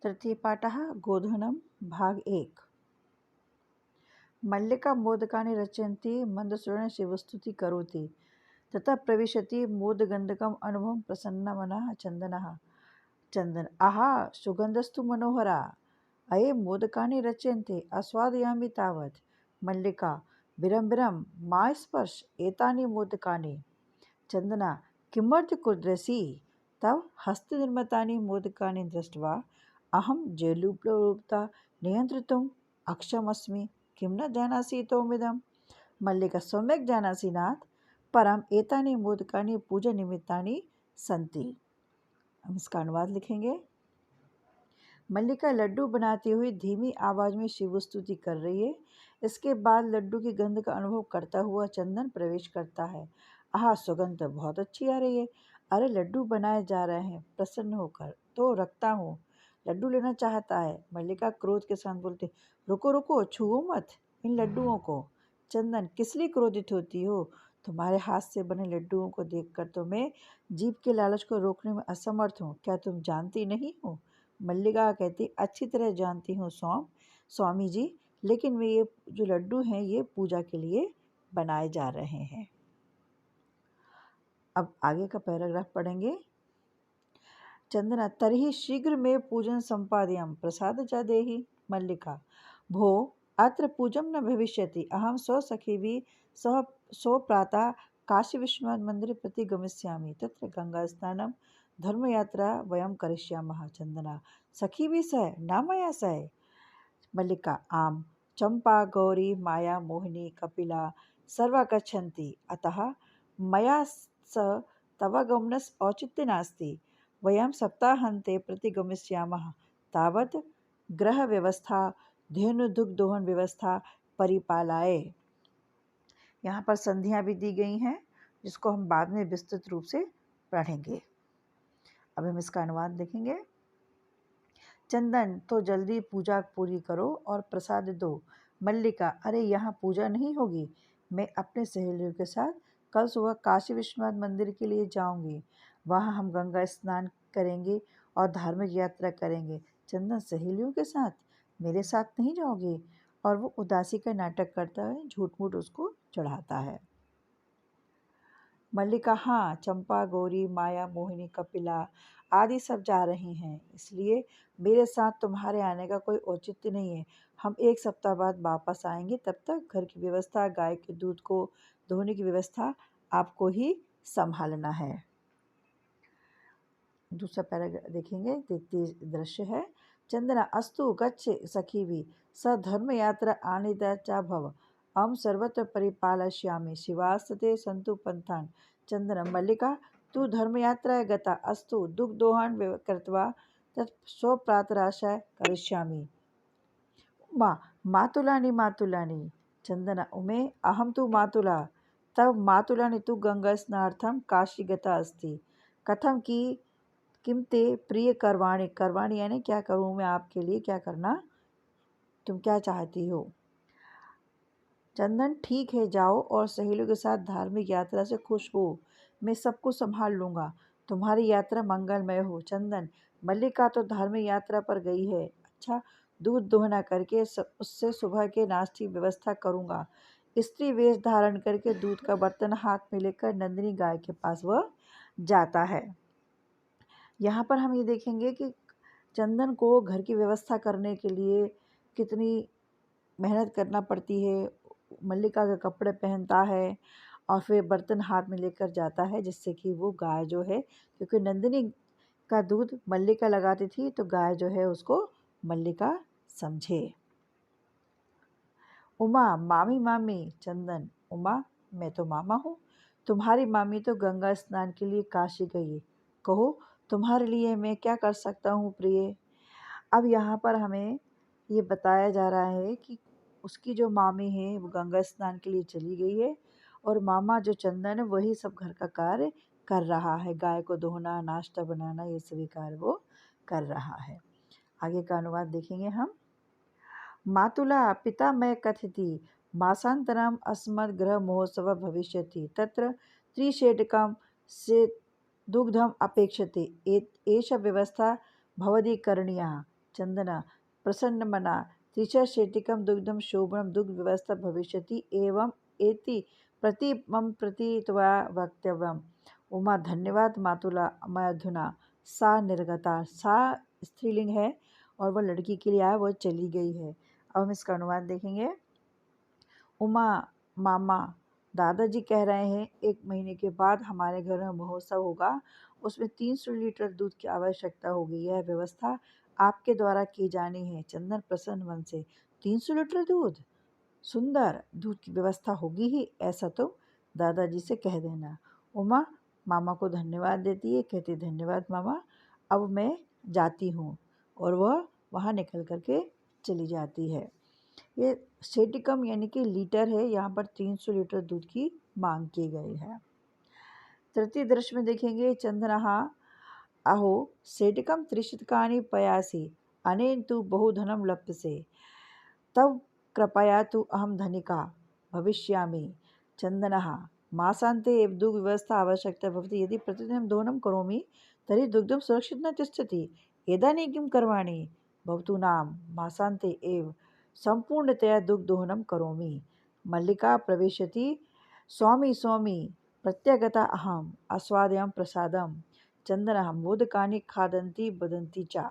तृतीयपाठः गोधूनं भाग 1। मल्लिका मोदकानि रचयन्ती मन्दस्वरेण शिवस्तुति करोति। ततः प्रविशति मोदगन्धकम् अनुभवं प्रसन्नमनः चन्दनः। चन्दन आहा सुगन्धस्तु मनोहरा। अये मोदकानि रच्यन्ते आस्वादयामि तावत्। मल्लिका विरम्बिरं मा स्पर्श एतानि मोदकानि। चन्दना किमर्थं कुर्वसि? तव हस्तनिर्मितानि मोदकानि दृष्ट्वा अहं जलूपलोलुपता नियन्त्रितुम् अक्षमस्मि। किं न जानासि त्वमिदं? मल्लिका सम्यक् जानासि नाथ, परम् एतानि मोदकानि पूजानिमित्तानि सन्ति। हम इसका अनुवाद लिखेंगे। मल्लिका लड्डू बनाती हुई धीमी आवाज़ में शिव स्तुति कर रही है। इसके बाद लड्डू की गंध का अनुभव करता हुआ चंदन प्रवेश करता है। आह सुगंध बहुत अच्छी आ रही है। अरे लड्डू बनाए जा रहे हैं। प्रसन्न होकर तो रखता हूँ। लड्डू लेना चाहता है। मल्लिका क्रोध के साथ बोलती, रुको रुको, छुओ मत इन लड्डुओं को। चंदन किस लिए क्रोधित होती हो? तुम्हारे हाथ से बने लड्डुओं को देखकर तो मैं जीभ के लालच को रोकने में असमर्थ हूँ। क्या तुम जानती नहीं हो? मल्लिका कहती, अच्छी तरह जानती हूँ स्वामी जी, लेकिन ये जो लड्डू हैं ये पूजा के लिए बनाए जा रहे हैं। अब आगे का पैराग्राफ पढ़ेंगे। चंदना तर्हि शीघ्र में पूजन संपादयाम प्रसाद च देहि। मल्लिका भो अत्र पूजं न भविष्यति। अहं स्वसखिभिः सह स्वप्रातः काशी विश्वनाथ मंदिर प्रति गमिष्यामि। तत्र गंगा स्नानं धर्मयात्रा वयं करिष्यामः। चंदना सखिभिः सह न मया सह। मल्लिका आम चंपा गौरी माया मोहिनी कपिला सर्वा गच्छन्ति, अतः मया स तव गमनस्य औचित्य नास्ति। वयं सप्ताहान्ते प्रति गमिष्यामः। तावत् गृहव्यवस्था धेनुदुग्धोहन व्यवस्था परिपालाय। यहाँ पर संधियाँ भी दी गई हैं जिसको हम बाद में विस्तृत रूप से पढ़ेंगे। अब हम इसका अनुवाद देखेंगे। चंदन तो जल्दी पूजा पूरी करो और प्रसाद दो। मल्लिका अरे यहाँ पूजा नहीं होगी। मैं अपने सहेलियों के साथ कल सुबह काशी विश्वनाथ मंदिर के लिए जाऊंगी। वहाँ हम गंगा स्नान करेंगे और धार्मिक यात्रा करेंगे। चंदन सहेलियों के साथ? मेरे साथ नहीं जाओगे? और वो उदासी का नाटक करता है, झूठ मूठ उसको चढ़ाता है। मल्लिका हाँ, चंपा गौरी माया मोहिनी कपिला आदि सब जा रही हैं, इसलिए मेरे साथ तुम्हारे आने का कोई औचित्य नहीं है। हम एक सप्ताह बाद वापस आएंगे। तब तक घर की व्यवस्था, गाय के दूध को धोने की व्यवस्था आपको ही संभालना है। दूसरा पैराग्राफ देखेंगे। तृतीय दृश्य है। चंदना अस्तु गच्छ सखीभिः स धर्मयात्रा आनीता च भव। अहं सर्वत्र परिपालयिष्यामि। शिवास्ते सन्तु पंथान्। चंदना मल्लिका तु धर्मयात्राय गता। अस्तु दुग्धोहन कृत्वा तत् स्वप्रातराशाय करिष्यामि। मातुलानि मातुलानि। चंदना उमे अहं तु मातुला। तव मातुलानि तु गंगास्नानार्थं काशी गता अस्ति। कथं कि किम ते प्रिय करवाणी। करवाणी यानी क्या करूँ मैं आपके लिए, क्या करना, तुम क्या चाहती हो? चंदन ठीक है, जाओ और सहेलियों के साथ धार्मिक यात्रा से खुश हो। मैं सबको संभाल लूँगा। तुम्हारी यात्रा मंगलमय हो। चंदन मल्लिका तो धार्मिक यात्रा पर गई है। अच्छा, दूध दोहना करके उससे सुबह के नाश्ते की व्यवस्था करूँगा। स्त्री वेश धारण करके दूध का बर्तन हाथ में लेकर नंदिनी गाय के पास वह जाता है। यहाँ पर हम ये देखेंगे कि चंदन को घर की व्यवस्था करने के लिए कितनी मेहनत करना पड़ती है। मल्लिका के कपड़े पहनता है और फिर बर्तन हाथ में लेकर जाता है, जिससे कि वो गाय जो है, क्योंकि नंदिनी का दूध मल्लिका लगाती थी, तो गाय जो है उसको मल्लिका समझे। उमा मामी मामी। चंदन उमा मैं तो मामा हूँ। तुम्हारी मामी तो गंगा स्नान के लिए काशी गई। कहो तुम्हारे लिए मैं क्या कर सकता हूँ प्रिय। अब यहाँ पर हमें ये बताया जा रहा है कि उसकी जो मामी है वो गंगा स्नान के लिए चली गई है और मामा जो चंदन है वही सब घर का कार्य कर रहा है। गाय को दोहना, नाश्ता बनाना, ये सभी कार्य वो कर रहा है। आगे का अनुवाद देखेंगे हम। मातुला पितामह कथिति मासान्तरम् अस्मद् गृह महोत्सव भविष्यति। तत्र त्रिषेटकं से दुग्धम अपेक्षते। एषा व्यवस्था भवती करणीया। चंदन प्रसन्नमना त्रिशेटिकं दुग्धं शोभनं दुग्धव्यवस्था भविष्यति एवं एति प्रति मम प्रतित्वा वक्तव्यम्। उमा धन्यवाद मातुला अधुना सा निर्गता। सा स्त्रीलिंग है और वह लड़की के लिए आया, वह चली गई है। अब हम इसका अनुवाद देखेंगे। उमा मामा दादाजी कह रहे हैं 1 महीने के बाद हमारे घर में महोत्सव होगा, उसमें 300 लीटर दूध की आवश्यकता होगी। यह व्यवस्था आपके द्वारा की जानी है। चंदन प्रसन्न मन से 300 लीटर दूध, सुंदर दूध की व्यवस्था होगी ही, ऐसा तो दादाजी से कह देना। उमा मामा को धन्यवाद देती है, कहती धन्यवाद मामा, अब मैं जाती हूँ, और वह वहाँ निकल करके चली जाती है। ये सेटिकम यानी कि लीटर है, यहाँ पर 300 लीटर दूध की मांग की गई है। तृतीय दृश्य में देखेंगे। चंद्रहा अहो सेटिकम त्रिशतकानि पयासि अनेन तु बहुधनं लप्यसे तव कृपया तु अहम धनिका भविष्यामि। चंदनः मासान्ते एव दुग्धव्यवस्था आवश्यकता भवति। यदि प्रतिदिनं दोहनं करोमि तर्हि दुग्धं सुरक्षित न तिष्ठति। इदानीं किं करवाणि? भवतु नाम मासान्ते एव संपूर्णतया दुग्धदोहनं करोमि। मल्लिका प्रविशति। स्वामी स्वामी प्रत्यागता अहम् आस्वादयामि प्रसादम्। चंदनः मोदकानि खादन्ति वदन्ति च।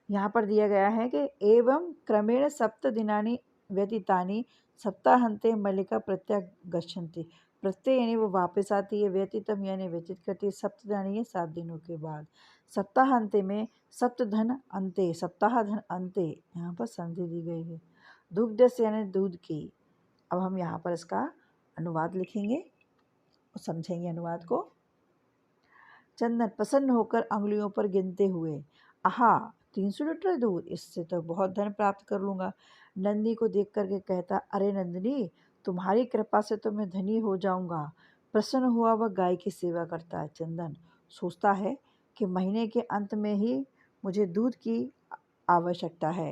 यहाँ पर दिया गया है कि एवं क्रमेण 7 दिनानि व्यतीतानि सप्ताहांते मल्लिका प्रत्यागच्छन्ति। प्रत्यय यानी वो वापस आती है, व्यतीतम यानी व्यतीत करती है, 7 दिनानि 7 दिनों के बाद। सप्ताहांते में सप्तधन अंते, सप्ताह धन अंते, यहाँ पर संधि दी गई है। दुग्ध से यानी दूध की। अब हम यहाँ पर इसका अनुवाद लिखेंगे और समझेंगे अनुवाद को। चंदन प्रसन्न होकर अंगुलियों पर गिनते हुए, आहा 300 लीटर दूध, इससे तो बहुत धन प्राप्त कर लूँगा। नंदी को देख करके कहता, अरे नंदिनी, तुम्हारी कृपा से तो मैं धनी हो जाऊँगा। प्रसन्न हुआ वह गाय की सेवा करता है। चंदन सोचता है कि महीने के अंत में ही मुझे दूध की आवश्यकता है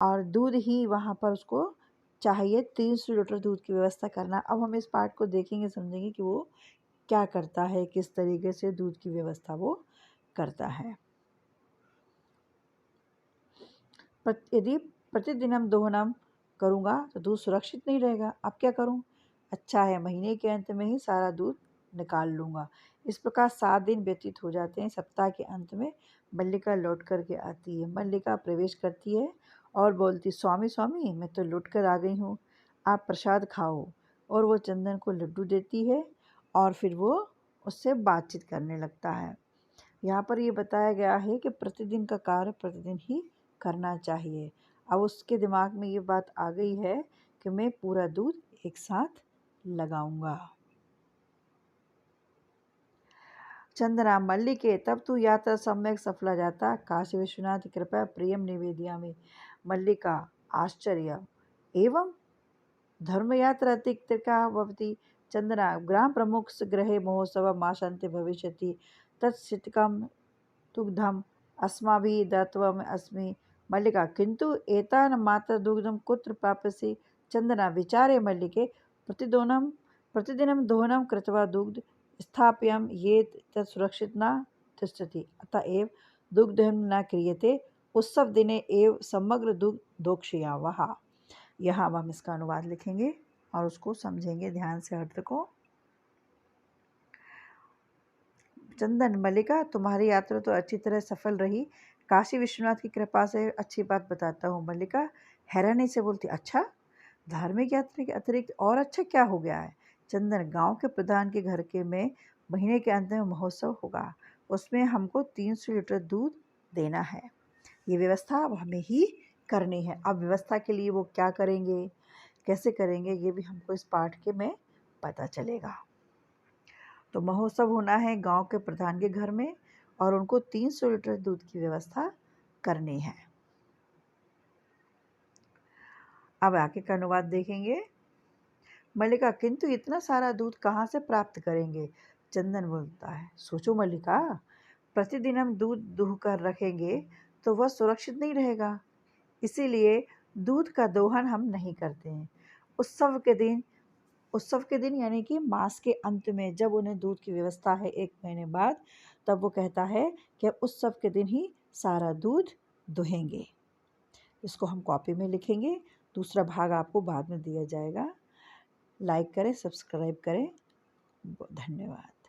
और दूध ही वहाँ पर उसको चाहिए, 300 लीटर दूध की व्यवस्था करना। अब हम इस पार्ट को देखेंगे, समझेंगे कि वो क्या करता है, किस तरीके से दूध की व्यवस्था वो करता है। यदि प्रतिदिनम दोहनम करूँगा तो दूध सुरक्षित नहीं रहेगा। अब क्या करूँ? अच्छा है, महीने के अंत में ही सारा दूध निकाल लूँगा। इस प्रकार 7 दिन व्यतीत हो जाते हैं। सप्ताह के अंत में मल्लिका लौट करके आती है। मल्लिका प्रवेश करती है और बोलती, स्वामी स्वामी, मैं तो लौट कर आ गई हूँ, आप प्रसाद खाओ। और वो चंदन को लड्डू देती है और फिर वो उससे बातचीत करने लगता है। यहाँ पर ये बताया गया है कि प्रतिदिन का कार्य प्रतिदिन ही करना चाहिए। अब उसके दिमाग में ये बात आ गई है कि मैं पूरा दूध एक साथ लगाऊंगा। चंद्रा मल्लिके तब तू यात्रा सम्यक सफला जाता काशी विश्वनाथ कृपया प्रियम निवेदयामि। मल्लिका आश्चर्य एवं धर्मयात्रा तिक्तिका भवति। चंद्रा ग्राम प्रमुख गृहे महोत्सव माशान्ते भविष्यति तत्सितकं दुग्धम् अस्माभिः दत्तम् अस्मि। मल्लिका किन्तु एतान् मात्र दुग्धं कुत्र प्राप्स्यसि? चन्दना विचारे मल्लिके प्रतिदिनं दोहनं कृत्वा दुग्ध स्थाप्यं येत् तत् सुरक्षित न तिष्ठति, अतः एव दुग्धदोहनं न क्रियते, उत्सव दिने एव समग्र दुग्ध दोक्ष्यावः। यहाँ हम इसका अनुवाद लिखेंगे और उसको समझेंगे ध्यान से अर्थ को। चंदन मल्लिका, तुम्हारी यात्रा तो अच्छी तरह सफल रही, काशी विश्वनाथ की कृपा से अच्छी बात बताता हूँ। मल्लिका हैरानी से बोलती, अच्छा, धार्मिक यात्रा के अतिरिक्त और अच्छा क्या हो गया है? चंदन गांव के प्रधान के घर के में महीने के अंत में महोत्सव होगा, उसमें हमको 300 लीटर दूध देना है। ये व्यवस्था अब हमें ही करनी है। अब व्यवस्था के लिए वो क्या करेंगे, कैसे करेंगे, ये भी हमको इस पाठ के में पता चलेगा। तो महोत्सव होना है गांव के प्रधान के घर में और उनको 300 लीटर दूध की व्यवस्था करनी है। अब आगे का अनुवाद देखेंगे। मल्लिका किंतु इतना सारा दूध कहाँ से प्राप्त करेंगे? चंदन बोलता है, सोचो मल्लिका, प्रतिदिन हम दूध दूह कर रखेंगे तो वह सुरक्षित नहीं रहेगा, इसीलिए दूध का दोहन हम नहीं करते हैं। उत्सव के दिन यानी कि मास के अंत में जब उन्हें दूध की व्यवस्था है 1 महीने बाद, तब वो कहता है कि उत्सव के दिन ही सारा दूध दुहेंगे। इसको हम कॉपी में लिखेंगे, दूसरा भाग आपको बाद में दिया जाएगा। लाइक करें, सब्सक्राइब करें। धन्यवाद।